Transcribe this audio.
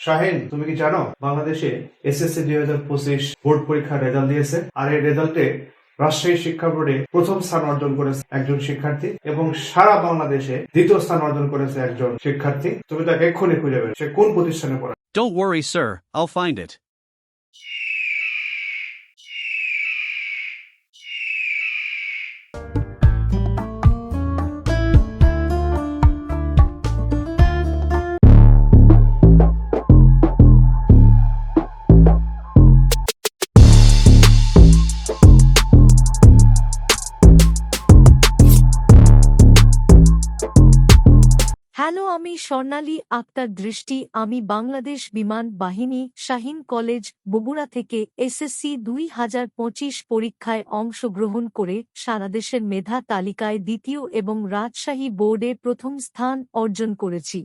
শাহিন, তুমি কি জানো বাংলাদেশে এসএসসি 2025 বোর্ড পরীক্ষার রেজাল্ট দিয়েছে? আর এই রেজাল্টে রাজশাহী শিক্ষা বোর্ডে প্রথম স্থান অর্জন করেছে একজন শিক্ষার্থী এবং সারা বাংলাদেশে দ্বিতীয় স্থান অর্জন করেছে একজন শিক্ষার্থী। তুমি তাকে এক্ষুনি খুঁজে বের, সে কোন প্রতিষ্ঠানে পড়ে? Don't worry, sir, I'll find it. Hello, আমি স্বর্ণালী আক্তার দৃষ্টি। আমি বাংলাদেশ বিমান বাহিনী শাহীন কলেজ বগুড়া থেকে এসএসসি 2025 পরীক্ষায় অংশগ্রহণ করে সারাদেশের মেধা তালিকায় দ্বিতীয় এবং রাজশাহী বোর্ডে প্রথম স্থান অর্জন করেছি।